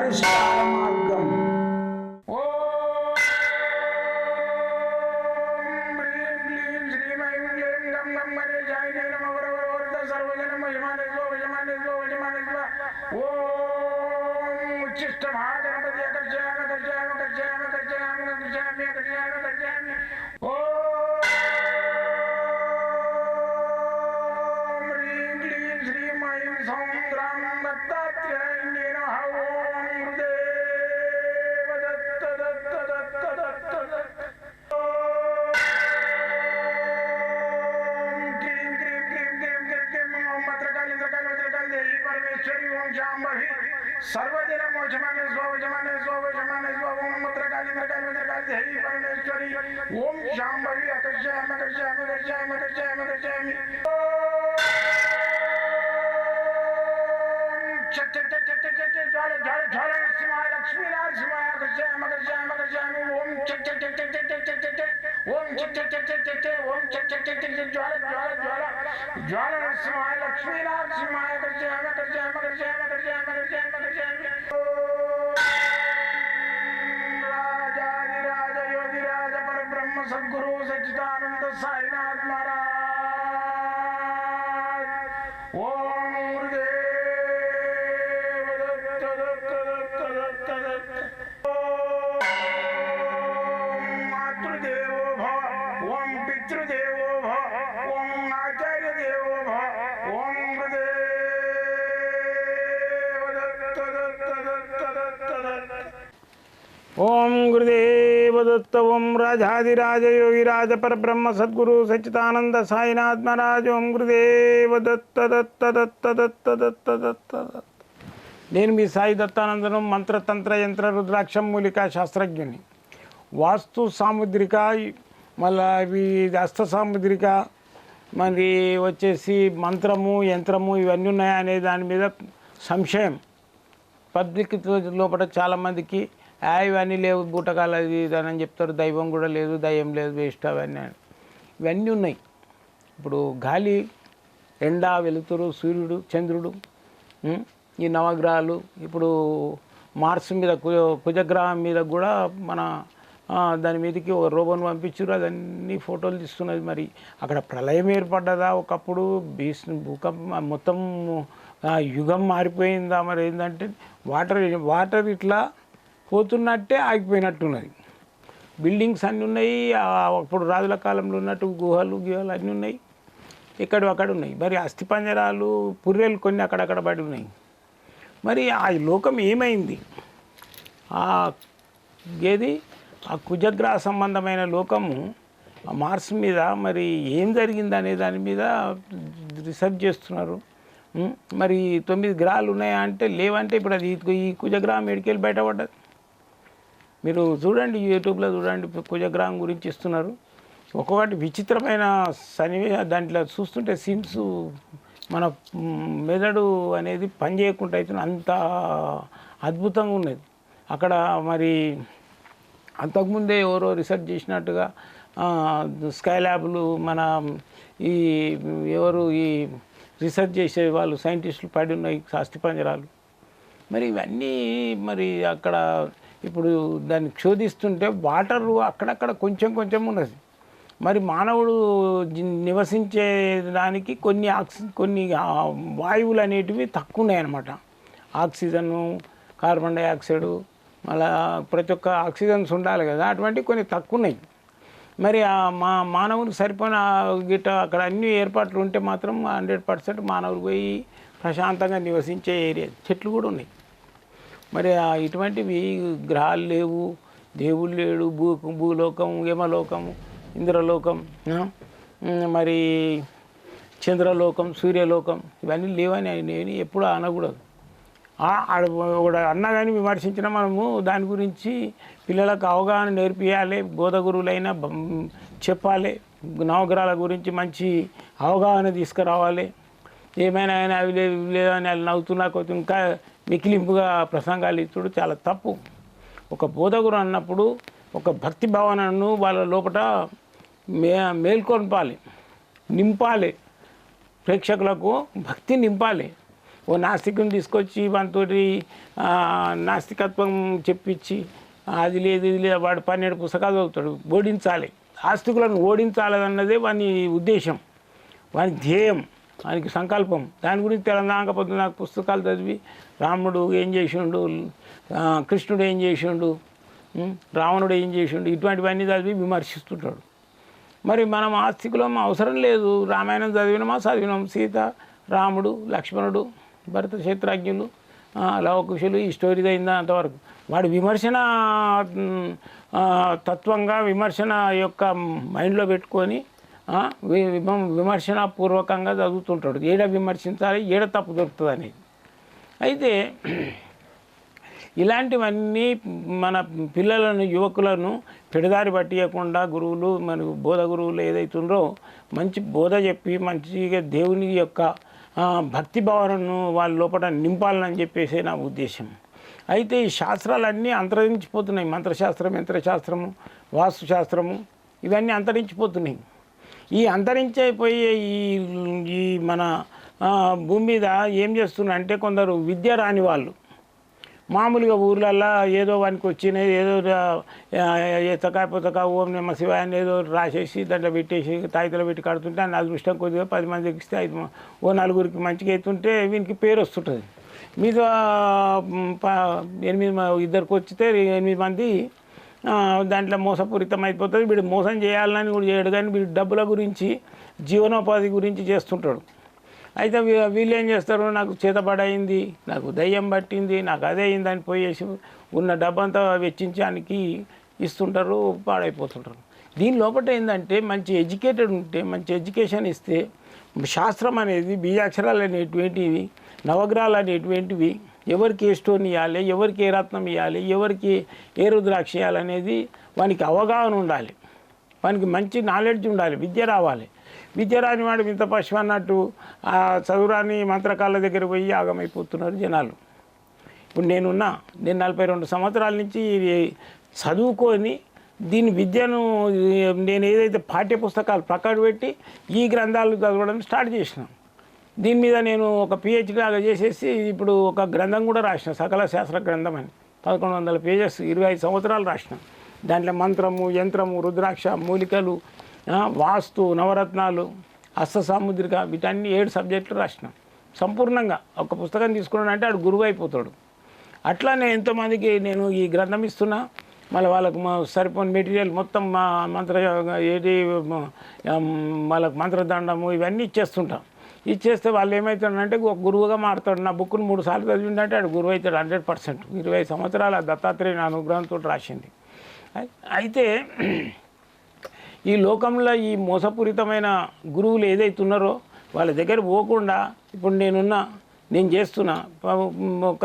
పరిష్కార మార్గం. सर्वदिन मोचमाने स्वजमाने स्वजमाने स्वम मत्रकाली मत्रकाली मत्रकाली देवी परमेश्वरी ओम शांभवी अकर्षयामि अकर्षयामि अकर्षयामि अकर्षयामि अकर्षयामि चट चट चट चट चट ज्वाल ज्वाल ज्वाल नरसिंहाय लक्ष्मी नरसिंहाय अकर्षयामि अकर्षयामि अकर्षयामि ओम चट चट चट चट चट चट चट ओम चट चट चट चट चट ओम चट चट चट चट ज्वाल ज्वाल ज्वाल ज्वाल नरसिंहाय लक्ष्मी नरसिंहाय अकर्षयामि अकर्षयामि अकर्षयामि अकर्षयामि अकर्षयामि अकर्षयामि राजाधिराज योगिराज परब्रह्म सद्गुरु सच्चिदानंद साईनाथ महाराज ओम गुरुदेव दत्त दत्त दत्त दत्त दत्त ओम मातृदेवो भव ओम पितृदेवो भव ओम आचार्य देवो भव ओम गुरुदेव दत्त दत्त दत्त दत्त दत्त ओम गुरुदेव दत्त ओम राजाधिराज योगिराज परब्रह्म सद्गुरु सच्चिदानंद साईनाथ महाराज ओम गुरुदेव दत्त दत्त दत्त दत्त दत्त दत्त दत्त నేను మీ సాయి దత్తానందను మంత్రతంత్ర యంత్ర రుద్రాక్షం మూలికా శాస్త్రజ్ఞుని వాస్తు సాముద్రిక మళ్ళీ ఇవి హస్త సాముద్రిక మరి వచ్చేసి మంత్రము యంత్రము ఇవన్నీ ఉన్నాయా అనే దాని మీద సంశయం పబ్లిక్ లోపల చాలామందికి ఇవన్నీ లేవు బూటకాలు అది అని చెప్తారు. దైవం కూడా లేదు, దయ్యం లేదు, వేస్ట్ అవన్నీ ఇవన్నీ ఉన్నాయి. ఇప్పుడు గాలి, ఎండ, వెలుతురు, సూర్యుడు, చంద్రుడు, ఈ నవగ్రహాలు, ఇప్పుడు మార్స్ మీద కుజగ్రహం మీద కూడా మన దాని మీదకి ఒక రోబోను పంపించారు, అదన్నీ ఫోటోలు తీస్తున్నది. మరి అక్కడ ప్రళయం ఏర్పడ్డదా ఒకప్పుడు, భూకంపం, మొత్తం యుగం మారిపోయిందా? మరి ఏంటంటే వాటర్ ఇట్లా పోతున్నట్టే ఆగిపోయినట్టున్నది. బిల్డింగ్స్ అన్నీ ఉన్నాయి, అప్పుడు రాజుల కాలంలో ఉన్నట్టు గుహలు అన్నీ ఉన్నాయి, ఇక్కడ అక్కడ ఉన్నాయి. మరి అస్థిపంజరాలు, పుర్రెలు కొన్ని అక్కడక్కడ పడి ఉన్నాయి. మరి ఆ లోకం ఏమైంది? ఏది ఆ కుజగ్రహ సంబంధమైన లోకము మార్స్ మీద మరి ఏం జరిగింది అనే దాని మీద రీసెర్చ్ చేస్తున్నారు. మరి 9 గ్రహాలు ఉన్నాయా అంటే లేవంటే ఇప్పుడు అది ఈ కుజగ్రహం ఎడికెళ్ళి బయటపడ్డది. మీరు చూడండి, యూట్యూబ్లో చూడండి, కుజగ్రహం గురించి ఇస్తున్నారు. ఒక్కొక్కటి విచిత్రమైన సన్నివేశం దాంట్లో చూస్తుంటే సీన్స్ మన మెదడు అనేది పని చేయకుండా అయితే అంత అద్భుతంగా ఉన్నది. అక్కడ మరి అంతకుముందే ఎవరో రీసెర్చ్ చేసినట్టుగా స్కై ల్యాబ్లు మన ఈ ఎవరు ఈ రీసెర్చ్ చేసే వాళ్ళు సైంటిస్టులు పడి ఉన్నాయి అస్థిపంజరాలు. మరి ఇవన్నీ మరి అక్కడ ఇప్పుడు దాన్ని శోధిస్తుంటే వాటరు అక్కడక్కడ కొంచెం కొంచెం ఉన్నది. మరి మానవుడు నివసించే దానికి కొన్ని వాయువులు అనేటివి తక్కువ ఉన్నాయన్నమాట. ఆక్సిజను, కార్బన్ డైఆక్సైడు, మళ్ళా ప్రతి ఒక్క ఆక్సిజన్స్ ఉండాలి కదా, అటువంటివి కొన్ని తక్కువ ఉన్నాయి. మరి మానవునికి సరిపోయిన గిట్ట అక్కడ అన్ని ఏర్పాట్లు ఉంటే మాత్రం 100% మానవుడు పోయి ప్రశాంతంగా నివసించే ఏరియా. చెట్లు కూడా ఉన్నాయి. మరి ఇటువంటివి గ్రహాలు లేవు, దేవుళ్ళు లేడు, భూలోకం, యమలోకం, ఇంద్రలోకం, మరి చంద్రలోకం, సూర్యలోకం ఇవన్నీ లేవని నేను ఎప్పుడు అనకూడదు. అన్నా కానీ విమర్శించిన మనము దాని గురించి పిల్లలకు అవగాహన నేర్పియాలి, బోధగురువులైనా చెప్పాలి, నవగ్రహాల గురించి మంచి అవగాహన తీసుకురావాలి. ఏమైనా ఆయన అవి లేదని వాళ్ళు నవ్వుతున్నా కొంచెం ఇంకా మికిలింపుగా ప్రసంగాలు ఇచ్చుడు చాలా తప్పు. ఒక బోధగురు అన్నప్పుడు ఒక భక్తి భావనను వాళ్ళ లోపల మేల్కొల్పాలి, నింపాలి, ప్రేక్షకులకు భక్తి నింపాలి. ఓ నాస్తికుని తీసుకొచ్చి వానితోటి నాస్తికత్వం చెప్పించి అది లేదు ఇది లేదు, వాడు 12 పుస్తకాలు చదువుతాడు. ఓడించాలి, ఆస్తికులను ఓడించాలన్నదే వాని ఉద్దేశం, వాని ధ్యేయం, వానికి సంకల్పం. దాని గురించి తెలంగాణ పొద్దున నాకు పుస్తకాలు చదివి రాముడు ఏం చేసిండు, కృష్ణుడు ఏం చేసిండు, రావణుడు ఏం చేసిండు, ఇటువంటివన్నీ చదివి విమర్శిస్తుంటాడు. మరి మనం ఆస్తికులం అవసరం లేదు, రామాయణం చదివినాం, సీత, రాముడు, లక్ష్మణుడు, భరత శత్రుఘ్నులు, లవకుశులు, ఈ స్టోరీ అయిందా అంతవరకు. వాడు విమర్శన తత్వంగా విమర్శన యొక్క మైండ్లో పెట్టుకొని విమర్శనాపూర్వకంగా చదువుతుంటాడు. ఏడ విమర్శించాలి, ఏడ తప్పు దొరుకుతుంది అనేది. అయితే ఇలాంటివన్నీ మన పిల్లలను, యువకులను పెడదారి పట్టియకుండా గురువులు, మన బోధ గురువులు ఏదైతుందో మంచి బోధ చెప్పి మంచిగా దేవుని యొక్క భక్తి భావనను వాళ్ళ లోపల నింపాలని చెప్పేసి నా ఉద్దేశం. అయితే ఈ శాస్త్రాలన్నీ అంతరించిపోతున్నాయి. మంత్రశాస్త్రం, యంత్రశాస్త్రము, వాస్తుశాస్త్రము ఇవన్నీ అంతరించిపోతున్నాయి. ఈ అంతరించిపోయే ఈ మన భూమి మీద ఏం చేస్తున్నారు అంటే, కొందరు విద్య రాని వాళ్ళు మామూలుగా ఊర్లల్లో ఏదో వానికి వచ్చినది ఏదో ఎత్తకాయ పుస్తక ఓం నమ శివాయ అని ఏదో రాసేసి దాంట్లో పెట్టేసి తాయితలో పెట్టి కడుతుంటే ఆయన అదృష్టం కొద్దిగా 10 మందికి ఇస్తే 5 నలుగురికి మంచిగా అవుతుంటే వీనికి పేరు వస్తుంటుంది. మీద 2 వచ్చితే 8 మంది దాంట్లో మోసపూరితం అయిపోతుంది. వీడు మోసం చేయాలని కూడా చేయడు, కానీ వీడు డబ్బుల గురించి, జీవనోపాధి గురించి చేస్తుంటాడు. అయితే వీళ్ళు ఏం చేస్తారు, నాకు చేతబడైంది, నాకు దయ్యం పట్టింది, నాకు అదే అయిందని పోయేసి ఉన్న డబ్బంతా వెచ్చించడానికి ఇస్తుంటారు, పాడైపోతుంటారు. దీని లోపల ఏంటంటే మంచి ఎడ్యుకేటెడ్ ఉంటే, మంచి ఎడ్యుకేషన్ ఇస్తే శాస్త్రం అనేది, బీజాక్షరాలు అనేటువంటివి, నవగ్రహాలు అనేటువంటివి, ఎవరికి ఏ స్టోన్ ఇవ్వాలి, ఎవరికి ఏ రత్నం ఇవ్వాలి, ఎవరికి ఏ రుద్రాక్ష ఇవ్వాలనేది వానికి అవగాహన ఉండాలి, వానికి మంచి నాలెడ్జ్ ఉండాలి, విద్య రావాలి. విద్య రాని వాడు ఇంత పశువు అన్నట్టు చదువురాని మంత్రకాళ్ళ దగ్గర పోయి ఆగమైపోతున్నారు జనాలు. ఇప్పుడు నేను 42 సంవత్సరాల నుంచి చదువుకొని దీని విద్యను నేను ఏదైతే పాఠ్య పుస్తకాలు ప్రక్కన పెట్టి ఈ గ్రంథాలు చదవడం స్టార్ట్ చేసినాను. దీని మీద నేను ఒక PhD లాగా చేసేసి ఇప్పుడు ఒక గ్రంథం కూడా రాసిన, సకల శాస్త్ర గ్రంథం అని. 1100 పేజెస్, 25 సంవత్సరాలు రాసిన. దాంట్లో మంత్రము, యంత్రము, రుద్రాక్ష, మూలికలు, వాస్తు, నవరత్నాలు, హస్త సాముద్రిక, వీటన్ని 7 సబ్జెక్టులు రాసిన సంపూర్ణంగా. ఒక పుస్తకం తీసుకున్నానంటే ఆడు గురువు అయిపోతాడు. అట్లానే ఎంతోమందికి నేను ఈ గ్రంథం ఇస్తున్నా, మళ్ళీ వాళ్ళకు సరిపోని మెటీరియల్ మొత్తం మంత్ర వాళ్ళకు మంత్రదండము ఇవన్నీ ఇచ్చేస్తే వాళ్ళు ఏమవుతాడంటే ఒక గురువుగా మారుతాడు. నా బుక్ను 3 సార్లు చదివిందంటే ఆడు గురువు అవుతాడు 100%. 25 సంవత్సరాల దత్తాత్రేయ అనుగ్రహంతో రాసింది. అయితే ఈ లోకంలో ఈ మోసపూరితమైన గురువులు ఏదైతున్నారో వాళ్ళ దగ్గర పోకుండా, ఇప్పుడు నేను చేస్తున్నా, ఒక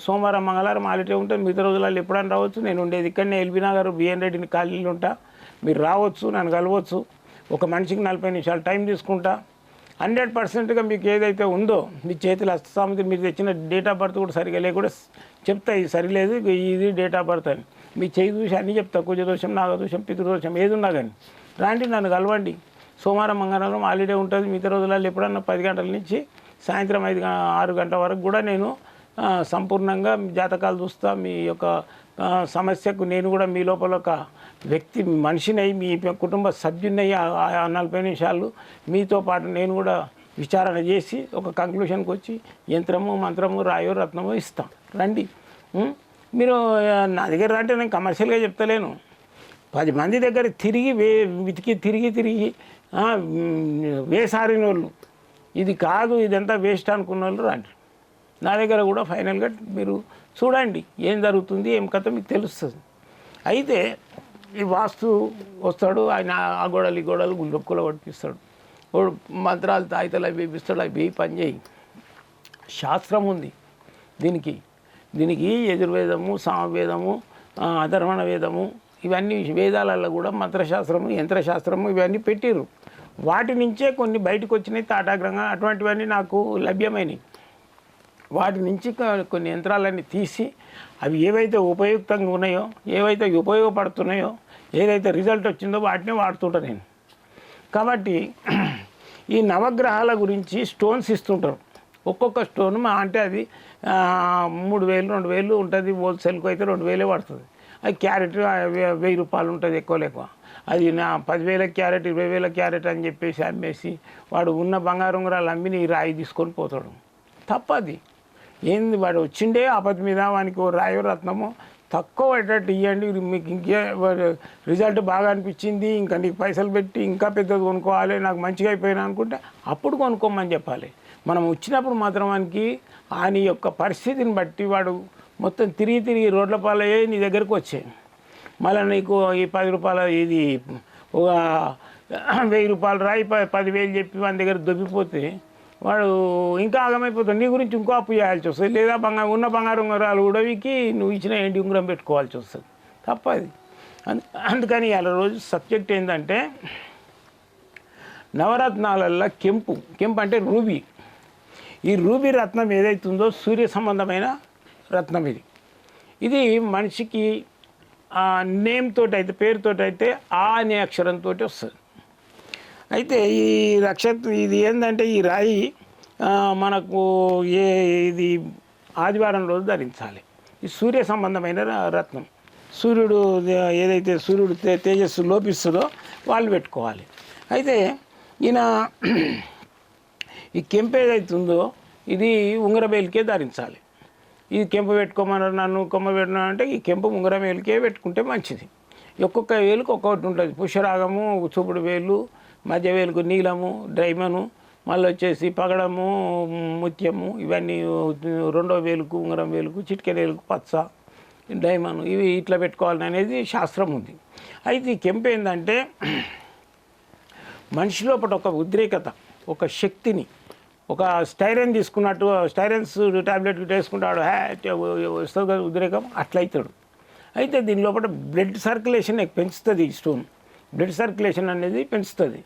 సోమవారం మంగళవారం హాలిడే ఉంటే మిగతా రోజులలో ఎప్పుడైనా రావచ్చు. నేను ఉండేది ఇక్కడనే ఎల్బీ నగర్ బిఎన్ రెడ్డిని కాలనీలో ఉంటా. మీరు రావచ్చు, నన్ను కలవచ్చు. ఒక మనిషికి 40 నిమిషాలు టైం తీసుకుంటా. 100%గా మీకు ఏదైతే ఉందో మీ చేతులు హస్తసాముద్రి, మీరు తెచ్చిన డేట్ ఆఫ్ బర్త్ కూడా సరిగా లేకుండా చెప్తా, ఇది సరిలేదు, ఇది డేట్ ఆఫ్ బర్త్ అని. మీ చేయి చూసి అన్నీ చెప్తా, కుజదోషం, నాగదోషం, పితృదోషం ఏది ఉన్నా కానీ రాండి, నన్ను కలవండి. సోమవారం మంగళవారం హాలిడే ఉంటుంది. మిగతా రోజులలో ఎప్పుడన్నా 10 గంటల నుంచి సాయంత్రం 6 గంటల వరకు కూడా నేను సంపూర్ణంగా జాతకాలు చూస్తా. మీ యొక్క సమస్యకు నేను కూడా మీ లోపల ఒక వ్యక్తి, మనిషినై, మీ కుటుంబ సభ్యునై 40 నిమిషాలు మీతో పాటు నేను కూడా విచారణ చేసి ఒక కంక్లూషన్కి వచ్చి యంత్రము, మంత్రము, రాయో, రత్నమో ఇస్తాం. రండి. మీరు నా దగ్గర అంటే నేను కమర్షియల్గా చెప్తలేను. 10 మంది దగ్గర తిరిగి వేసారిన వాళ్ళు, ఇది కాదు ఇదంతా వేస్ట్ అనుకున్న వాళ్ళు రండి. నా దగ్గర కూడా ఫైనల్గా మీరు చూడండి ఏం జరుగుతుంది, ఏం కథ మీకు తెలుస్తుంది. అయితే ఈ వాస్తు వస్తాడు, ఆయన ఆ గోడలు ఈ గోడలు గుళ్ళొక్కుల పట్టిస్తాడు, మంత్రాలు తాయితలు అవి వేపిస్తాడు, అవి పని చేయి. శాస్త్రం ఉంది దీనికి యజుర్వేదము, సామవేదము, అధర్వణ వేదము, ఇవన్నీ వేదాలలో కూడా మంత్రశాస్త్రము, యంత్రశాస్త్రము ఇవన్నీ పెట్టిర్రు. వాటి నుంచే కొన్ని బయటకు వచ్చినాయి తాటాగ్రంగా. అటువంటివన్నీ నాకు లభ్యమైనవి. వాటి నుంచి కొన్ని యంత్రాలన్నీ తీసి అవి ఏవైతే ఉపయుక్తంగా ఉన్నాయో, ఏవైతే ఉపయోగపడుతున్నాయో, ఏదైతే రిజల్ట్ వచ్చిందో వాటినే వాడుతుంటా నేను. కాబట్టి ఈ నవగ్రహాల గురించి స్టోన్స్ ఇస్తుంటారు. ఒక్కొక్క స్టోన్ మా అంటే అది 3000 2000 ఉంటుంది. హోల్సేల్కి అయితే 2000 పడుతుంది. అది క్యారెట్ 1000 రూపాయలు ఉంటుంది ఎక్కువ. అది నా 10,000 క్యారెట్ 20,000 క్యారెట్ అని చెప్పేసి అమ్మేసి వాడు ఉన్న బంగారం ఉంగరాలు అమ్మి నీ రాయి తీసుకొని పోతాడు. తప్పది. ఏంది వాడు వచ్చిండే ఆపద మీద వానికి ఓ రాయో రత్నమో తక్కువ పడ్డట్టు ఇవ్వండి. మీకు ఇంకే రిజల్ట్ బాగా అనిపించింది, ఇంకా నీకు పైసలు పెట్టి ఇంకా పెద్దది కొనుక్కోవాలి, నాకు మంచిగా అయిపోయినా అనుకుంటే అప్పుడు కొనుక్కోమని చెప్పాలి. మనం వచ్చినప్పుడు మాత్రం వానికి ఆయన యొక్క పరిస్థితిని బట్టి వాడు మొత్తం తిరిగి రోడ్ల పాలయ్యే నీ దగ్గరకు వచ్చాయి. మళ్ళీ నీకు ఈ 10 రూపాయల ఇది ఒక 1000 రూపాయలు రాయి 10,000 చెప్పి వాని దగ్గర దొబ్బిపోతే వాడు ఇంకా ఆగమైపోతాడు. నీ గురించి ఇంకో అప్పు చేయాల్సి వస్తుంది. లేదా ఉన్న బంగారం ఉంగరాలు ఉడవికి నువ్వు ఇచ్చిన ఎండి ఉంగరం పెట్టుకోవాల్సి వస్తుంది. తప్పది. అందుకని ఇలా రోజు సబ్జెక్ట్ ఏంటంటే నవరత్నాలల్లో కెంపు అంటే రూబీ. ఈ రూబీ రత్నం ఏదైతుందో సూర్య సంబంధమైన రత్నం ఇది మనిషికి నేమ్ తోటి అయితే పేరుతోటి అయితే ఆ అనే అక్షరంతో వస్తుంది. అయితే ఈ ఇది ఏంటంటే ఈ రాయి మనకు ఇది ఆదివారం రోజు ధరించాలి. ఈ సూర్య సంబంధమైన రత్నం. సూర్యుడు ఏదైతే సూర్యుడు తేజస్సు లోపిస్తుందో వాళ్ళు పెట్టుకోవాలి. అయితే ఈయన ఈ కెంపు ఏదైతుందో ఇది ఉంగరబేలికే ధరించాలి. ఈ కెంపు పెట్టుకోమన్నారు, నన్ను కొమ్మ పెట్టినా అంటే ఈ కెంపు ఉంగరం వేలికే పెట్టుకుంటే మంచిది. ఒక్కొక్క వేలుకు ఒక్కొక్కటి ఉంటుంది. పుష్యరాగము, చూపుడు వేలు, మధ్య వేలుకు నీలము, డైమను, మళ్ళీ వచ్చేసి పగడము, ముత్యము, ఇవన్నీ రెండో వేలుకు ఉంగరం వేలుకు, చిటికె వేలుకు పచ్చ, డైమను, ఇవి ఇట్లా పెట్టుకోవాలని అనేది శాస్త్రం ఉంది. అయితే ఈ కెంపు ఏంటంటే మనిషి లోపల ఒక ఉద్రేకత, ఒక శక్తిని, ఒక స్టైరన్ తీసుకున్నట్టు స్టైరన్స్ ట్యాబ్లెట్ వేసుకుంటాడు వస్తుంది కదా ఉద్రేకం అట్లయితాడు. అయితే దీని లోపల బ్లడ్ సర్క్యులేషన్ పెంచుతుంది. ఈ స్టోన్ బ్లడ్ సర్క్యులేషన్ అనేది పెంచుతుంది.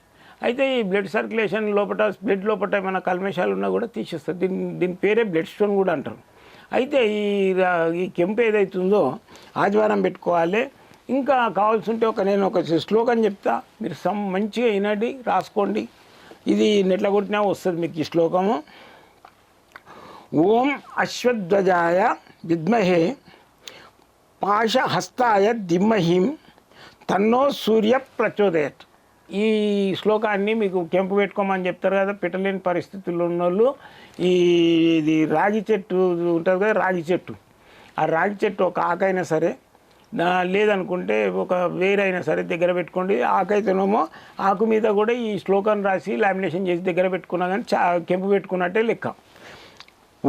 అయితే ఈ బ్లడ్ సర్క్యులేషన్ లోపల బ్లడ్ లోపల ఏమైనా కల్మషాలు ఉన్నా కూడా తీసేస్తుంది. దీని పేరే బ్లడ్ స్టోన్ కూడా అంటారు. అయితే ఈ కెంపు ఏదైతుందో ఆదివారం పెట్టుకోవాలి. ఇంకా కావాల్సి ఉంటే నేను ఒక శ్లోకం చెప్తా, మీరు మంచిగా వినండి, రాసుకోండి. ఇది నెట్ల కొట్టినా వస్తుంది మీకు ఈ శ్లోకము. ఓం అశ్వధ్వజాయ విద్మహే పాశహస్తాయ ధిమ్మహిం తన్నో సూర్య ప్రచోదయత్. ఈ శ్లోకాన్ని మీకు కెంపు పెట్టుకోమని చెప్తారు కదా, పెట్టలేని పరిస్థితుల్లో ఉన్నోళ్ళు ఇది రాగి చెట్టు ఉంటుంది కదా, రాగి చెట్టు, ఆ రాగి చెట్టు ఒక ఆకైనా సరే లేదనుకుంటే ఒక వేరైనా సరే దగ్గర పెట్టుకోండి. ఆకైతేనేమో ఆకు మీద కూడా ఈ శ్లోకాన్ని రాసి లామినేషన్ చేసి దగ్గర పెట్టుకున్నా కానీ కెంపు పెట్టుకున్నట్టే లెక్క.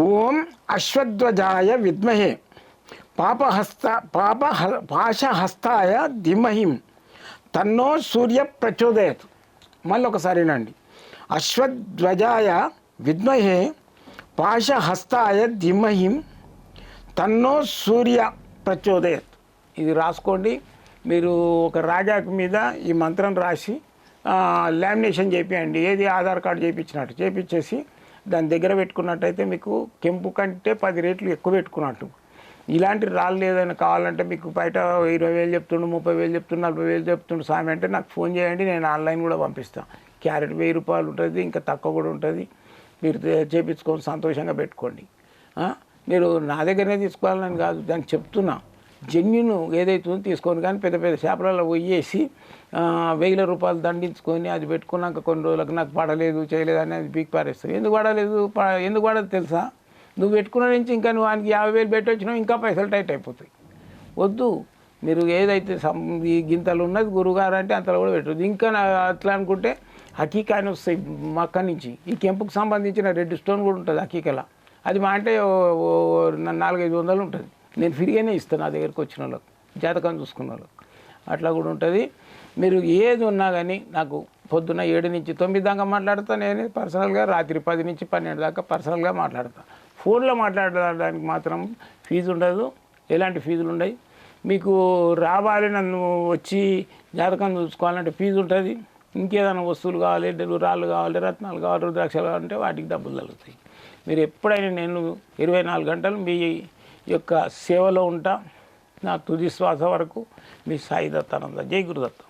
ఓం అశ్వధ్వజాయ విద్మహే పాశహస్తాయ ధిమ్మహిం తన్నో సూర్య ప్రచోదయత్. మళ్ళీ ఒకసారినండి. అశ్వధ్వజాయ విద్మహే పాశహస్తాయ ధిమ్మహిం తన్నో సూర్య ప్రచోదయత్. ఇది రాసుకోండి. మీరు ఒక రాజాకు మీద ఈ మంత్రం రాసి లామినేషన్ చేపియండి. ఏది ఆధార్ కార్డు చేయించినట్టు చేపించేసి దాని దగ్గర పెట్టుకున్నట్టయితే మీకు కెంపు కంటే 10 రెట్లు ఎక్కువ పెట్టుకున్నట్టు. ఇలాంటి రాళ్ళు ఏదైనా కావాలంటే మీకు బయట 20,000 చెప్తుండు, 30,000 చెప్తుండు, 40,000 చెప్తుండు స్వామి అంటే నాకు ఫోన్ చేయండి, నేను ఆన్లైన్ కూడా పంపిస్తాను. క్యారెట్ 1000 రూపాయలు ఉంటుంది, ఇంకా తక్కువ కూడా ఉంటుంది. మీరు చేయించుకొని సంతోషంగా పెట్టుకోండి. మీరు నా దగ్గరనే తీసుకోవాలని కాదు, దానికి చెప్తున్నా. జెన్యున్ ఏదైతుందో తీసుకొని, కానీ పెద్ద పెద్ద షాపులలో పోయేసి 1000 రూపాయలు దండించుకొని అది పెట్టుకున్నాక కొన్ని రోజులకు నాకు పడలేదు చేయలేదు అనేది పీక్ పారేస్తావు. ఎందుకు పడదు తెలుసా? నువ్వు పెట్టుకున్న నుంచి ఇంకా నువ్వు ఆయనకి 50,000 పెట్టి వచ్చినావు, ఇంకా పైసలు టైట్ అయిపోతాయి. వద్దు. మీరు ఏదైతే ఈ గింతలు ఉన్నది గురుగారు అంటే అంతలో కూడా పెట్టదు. ఇంకా అట్లా అనుకుంటే హకీకా అని వస్తాయి మక్క నుంచి. ఈ కెంపుకు సంబంధించిన రెడ్ స్టోన్ కూడా ఉంటుంది హకీకలా. అది మా అంటే 400-500 ఉంటుంది. నేను ఫ్రీగానే ఇస్తాను నా దగ్గరికి వచ్చిన వాళ్ళకి, జాతకం చూసుకున్న వాళ్ళకి. అట్లా కూడా ఉంటుంది. మీరు ఏది ఉన్నా కానీ నాకు పొద్దున్న 7 నుంచి 9 దాకా మాట్లాడతా. నేను పర్సనల్గా రాత్రి 10 నుంచి 12 దాకా పర్సనల్గా మాట్లాడతా. ఫోన్లో మాట్లాడడానికి మాత్రం ఫీజు ఉండదు, ఎలాంటి ఫీజులు ఉండవు. మీకు రావాలి నన్ను వచ్చి జాతకం చూసుకోవాలంటే ఫీజు ఉంటుంది. ఇంకేదైనా వస్తువులు కావాలి, రాళ్ళు కావాలి, రత్నాలు కావాలి, రుద్రాక్షలు కావాలంటే వాటికి డబ్బులు తగ్గుతాయి. మీరు ఎప్పుడైనా నేను 24 గంటలు మీ యొక్క సేవలో ఉంటా, నా తుది శ్వాస వరకు. మీ సాయి దత్తానంద. జై గురుదత్త.